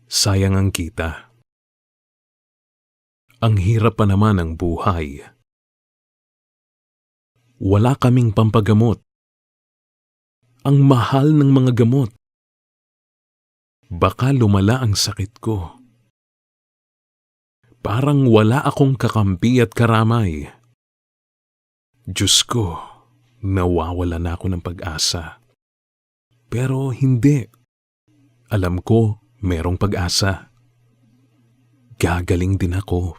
Sayang ang kita. Ang hirap pa naman ng buhay. Wala kaming pampagamot. Ang mahal ng mga gamot. Baka lumala ang sakit ko. Parang wala akong kakampi at karamay. Diyos ko, nawawala na ako ng pag-asa. Pero hindi. Alam ko, merong pag-asa. Gagaling din ako.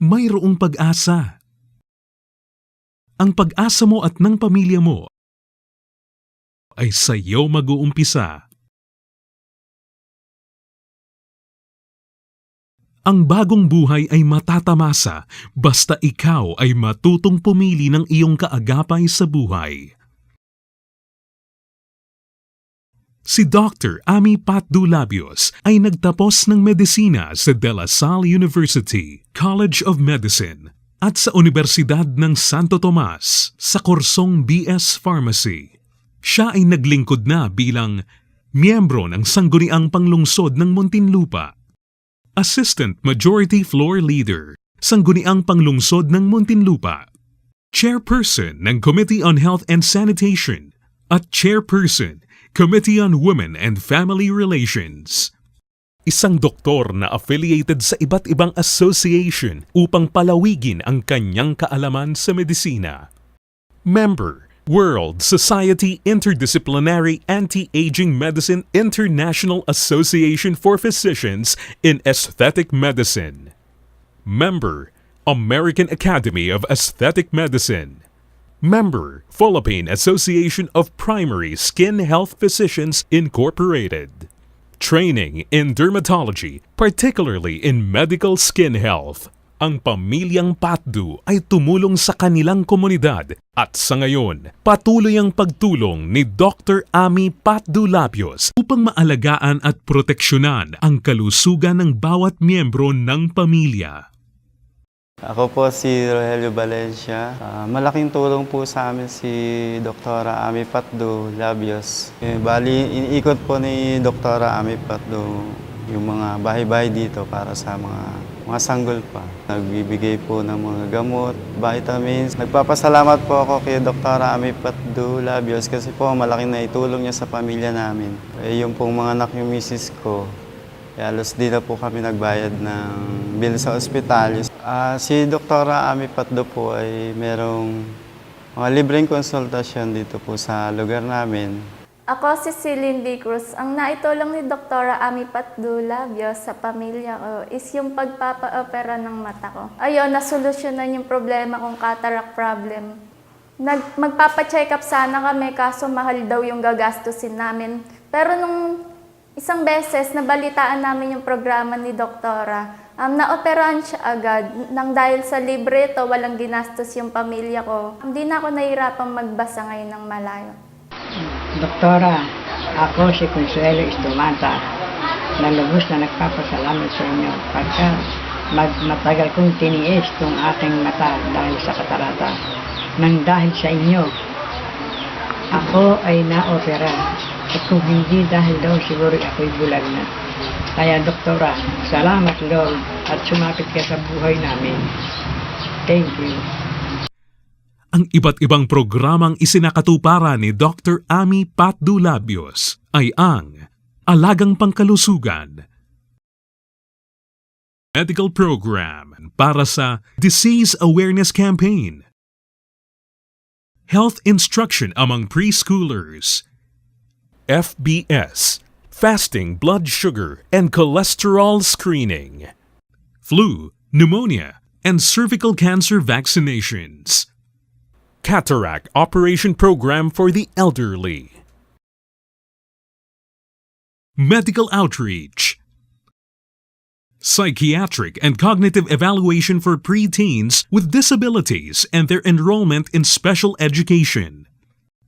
Mayroong pag-asa. Ang pag-asa mo at ng pamilya mo ay sa iyo mag-uumpisa. Ang bagong buhay ay matatamasa basta ikaw ay matutong pumili ng iyong kaagapay sa buhay. Si Dr. Ami Patdu-Labios ay nagtapos ng medisina sa De La Salle University, College of Medicine at sa Universidad ng Santo Tomas sa kursong BS Pharmacy. Siya ay naglingkod na bilang miyembro ng Sangguniang Panglungsod ng Muntinlupa, Assistant Majority Floor Leader, Sangguniang Panglungsod ng Muntinlupa, Chairperson ng Committee on Health and Sanitation, at Chairperson, Committee on Women and Family Relations. Isang doktor na affiliated sa iba't ibang association upang palawigin ang kanyang kaalaman sa medisina. Member, World Society Interdisciplinary Anti-Aging Medicine International Association for Physicians in Aesthetic Medicine. Member, American Academy of Aesthetic Medicine. Member, Philippine Association of Primary Skin Health Physicians Incorporated. Training in dermatology, particularly in medical skin health. Ang pamilyang Patdu ay tumulong sa kanilang komunidad at sa ngayon, patuloy ang pagtulong ni Dr. Ami Patdu-Labios upang maalagaan at proteksyonan ang kalusugan ng bawat miyembro ng pamilya. Ako po si Rogelio Valencia. Malaking tulong po sa amin si Dr. Ami Patdu-Labios. Bali, iniikot po ni Dr. Ami Patdu yung mga bahay-bahay dito para sa mga sanggol pa. Nagbibigay po ng mga gamot, vitamins. Nagpapasalamat po ako kay Dr. Ami Patdu-Labios kasi po malaking naitulong niya sa pamilya namin. Yung pong mga anak yung misis ko, halos di na po kami nagbayad ng bill sa ospital. Si Dr. Ami Patdu po ay merong mga libreng konsultasyon dito po sa lugar namin. Ako si Cindy Cruz. Ang naitulong ni Dr. Ami Patdu-Labios sa pamilya ko is yung pagpapa-opera ng mata ko. Ayun, nasolusyonan yung problema kong cataract problem. Magpapa-check up sana kami kaso mahal daw yung gagastusin namin. Pero nung isang beses, nabalitaan namin yung programa ni Doktora. Naoperahan siya agad. Nang dahil sa libre ito, walang ginastos yung pamilya ko. Hindi na ako nahihirapang magbasa ngayon ng malayo. Doktora, ako si Consuelo Estumata. Nalubos na nagpapasalamat sa inyo pagka matagal kong tiniis itong aking mata dahil sa katarata. Nang dahil sa inyo, ako ay na-opera. At kung hindi dahil daw siguro ako'y bulag na. Kaya Doktora, salamat Lord at sumapit ka sa buhay namin. Thank you. Ang iba't ibang programang isinakatuparan ni Dr. Ami Patdu-Labios ay ang Alagang Pangkalusugan, Medical Program para sa Disease Awareness Campaign, Health Instruction among Preschoolers, FBS, Fasting Blood Sugar and Cholesterol Screening, Flu, Pneumonia, and Cervical Cancer Vaccinations, Cataract Operation Program for the Elderly, Medical Outreach, Psychiatric and Cognitive Evaluation for Preteens with Disabilities and their Enrollment in Special Education,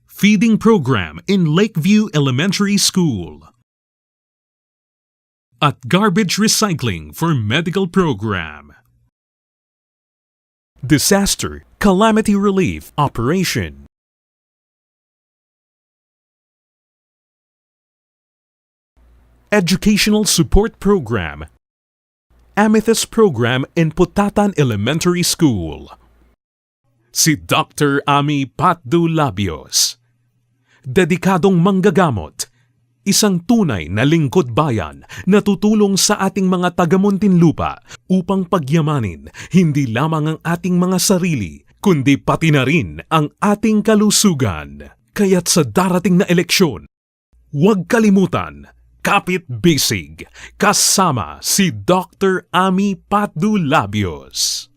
Feeding Program in Lakeview Elementary School, at Garbage Recycling for Medical Program. Disaster Calamity Relief Operation. Educational Support Program, Amethyst Program in Putatan Elementary School. Si Dr. Ami Patdu Labios. Dedikadong manggagamot, isang tunay na lingkod bayan na tutulong sa ating mga taga-Muntinlupa upang pagyamanin hindi lamang ang ating mga sarili, kundi pati na rin ang ating kalusugan. Kaya't sa darating na eleksyon, huwag kalimutan, kapit bisig, kasama si Dr. Ami Patdu Labios.